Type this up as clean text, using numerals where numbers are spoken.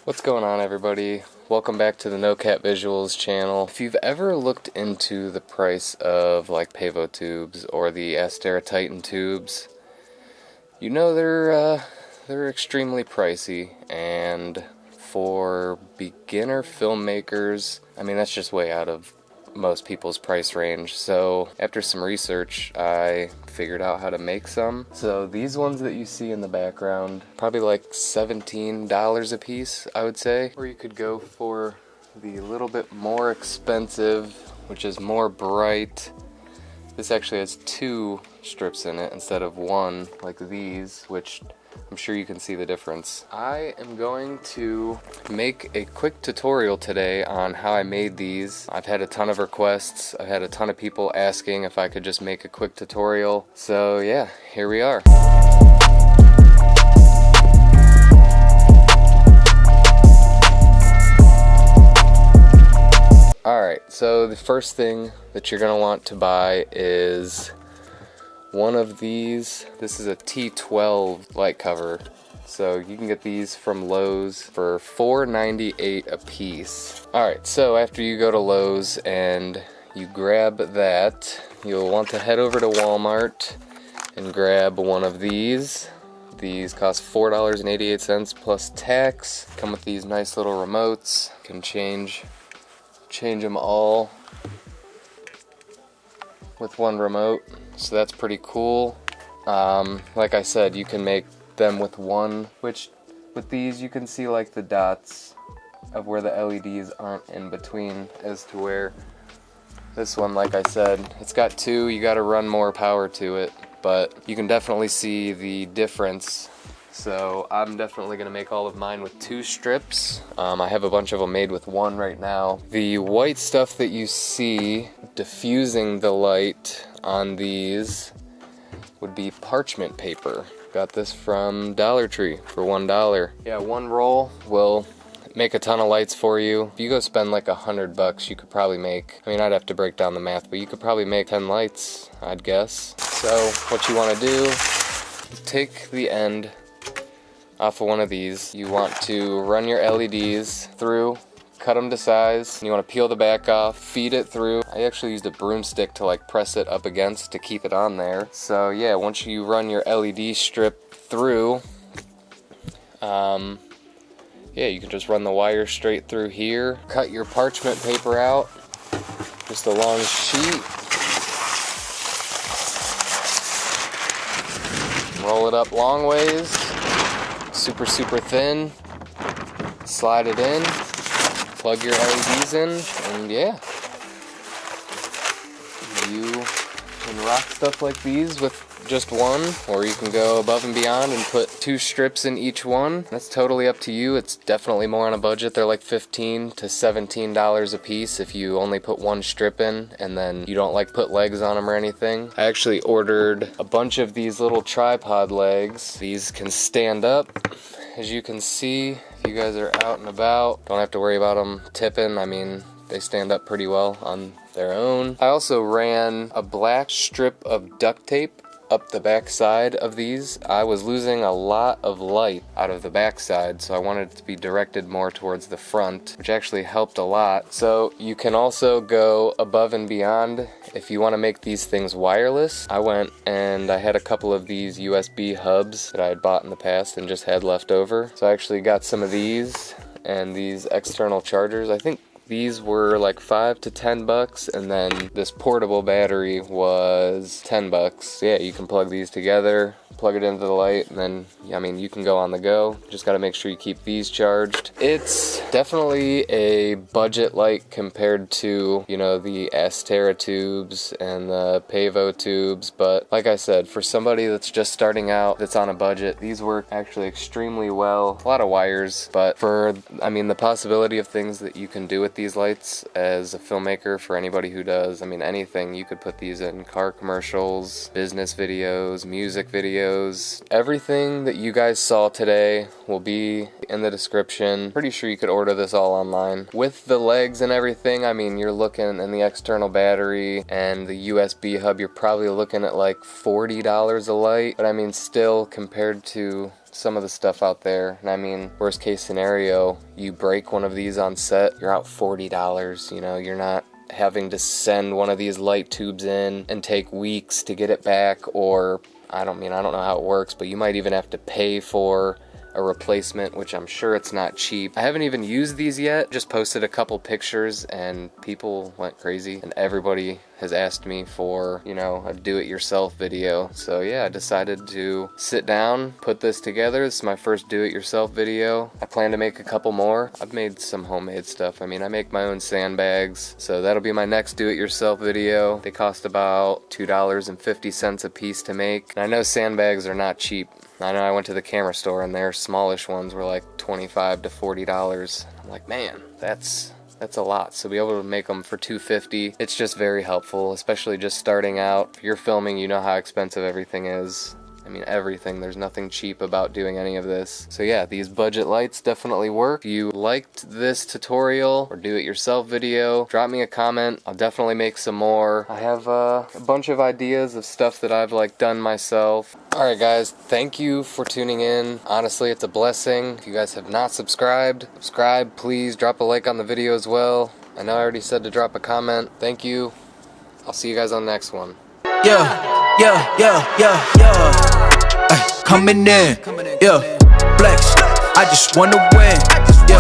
What's going on, everybody? Welcome back to the No Cat Visuals channel. If you've ever looked into the price of like Pavo tubes or the Astera Titan tubes, you know they're extremely pricey, and for beginner filmmakers, I mean that's just way out of most people's price range. So after some research, I figured out how to make some. So these ones that you see in the background, probably like $17 a piece, I would say. Or you could go for the little bit more expensive, which is more bright. This actually has 2 strips in it instead of 1 like these, which I'm sure you can see the difference. I am going to make a quick tutorial today on how I made these. I've had a ton of requests. I've had a ton of people asking if I could just make a quick tutorial. So yeah, here we are. Alright, so the first thing that you're going to want to buy is one of these. This is a T12 light cover. So you can get these from Lowe's for $4.98 a piece. Alright, so after you go to Lowe's and you grab that, you'll want to head over to Walmart and grab one of these. These cost $4.88 plus tax. Come with these nice little remotes. You can change them all with one remote, so that's pretty cool. Like I said, you can make them with one, which with these you can see like the dots of where the LEDs aren't in between, as to where this one, like I said, it's got 2. You got to run more power to it, but you can definitely see the difference. So I'm definitely going to make all of mine with 2 strips. I have a bunch of them made with 1 right now. The white stuff that you see diffusing the light on these would be parchment paper. Got this from Dollar Tree for $1. Yeah, 1 roll will make a ton of lights for you. If you go spend like $100, you could probably make, I mean, I'd have to break down the math, but you could probably make 10 lights, I'd guess. So what you want to do, take the end off of one of these. You want to run your LEDs through, cut them to size. You want to peel the back off, feed it through. I actually used a broomstick to like press it up against to keep it on there. So yeah, once you run your LED strip through, yeah, you can just run the wire straight through here. Cut your parchment paper out, just a long sheet. Roll it up long ways. Super thin, slide it in, plug your LEDs in, and yeah, you can rock stuff like these with just 1, or you can go above and beyond and put 2 strips in each one. That's totally up to you. It's definitely more on a budget. They're like $15 to $17 a piece if you only put 1 strip in and then you don't like put legs on them or anything. I actually ordered a bunch of these little tripod legs. These can stand up, as you can see. If you guys are out and about, don't have to worry about them tipping. I mean, they stand up pretty well on their own. I also ran a black strip of duct tape up the back side of these. I was losing a lot of light out of the back side, so I wanted it to be directed more towards the front, which actually helped a lot. So you can also go above and beyond if you want to make these things wireless. I went and I had a couple of these USB hubs that I had bought in the past and just had left over. So I actually got some of these and these external chargers. I think these were like $5 to $10, and then this portable battery was $10. Yeah, you can plug these together, plug it into the light, and then, I mean, you can go on the go. Just gotta make sure you keep these charged. It's definitely a budget light compared to, you know, the Astera tubes and the Pavo tubes, but like I said, for somebody that's just starting out, that's on a budget, these work actually extremely well. A lot of wires, but for, I mean, the possibility of things that you can do with these lights as a filmmaker, for anybody who does, I mean, anything, you could put these in car commercials, business videos, music videos. Everything that you guys saw today will be in the description. Pretty sure you could order this all online. With the legs and everything, I mean, you're looking, and the external battery and the USB hub, you're probably looking at like $40 a light, but I mean, still, compared to some of the stuff out there. And I mean, worst case scenario, you break one of these on set, you're out $40, you know, you're not having to send one of these light tubes in and take weeks to get it back, or I don't know how it works, but you might even have to pay for a replacement, which I'm sure it's not cheap. I haven't even used these yet, just posted a couple pictures and people went crazy, and everybody has asked me for, you know, a do-it-yourself video. So yeah, I decided to sit down, put this together. This is my first do-it-yourself video. I plan to make a couple more. I've made some homemade stuff. I mean, I make my own sandbags, so that'll be my next do-it-yourself video. They cost about $2.50 a piece to make. And I know sandbags are not cheap. I know I went to the camera store and their smallish ones were like $25 to $40. I'm like, man, that's a lot. So be able to make them for $2.50, it's just very helpful, especially just starting out. If you're filming, you know how expensive everything is. I mean, everything. There's nothing cheap about doing any of this. So yeah, these budget lights definitely work. If you liked this tutorial or do-it-yourself video, drop me a comment. I'll definitely make some more. I have a bunch of ideas of stuff that I've like done myself. Alright guys, thank you for tuning in. Honestly, it's a blessing. If you guys have not subscribed, subscribe. Please drop a like on the video as well. I know I already said to drop a comment. Thank you. I'll see you guys on the next one. Coming in, yeah, flex. I just wanna win.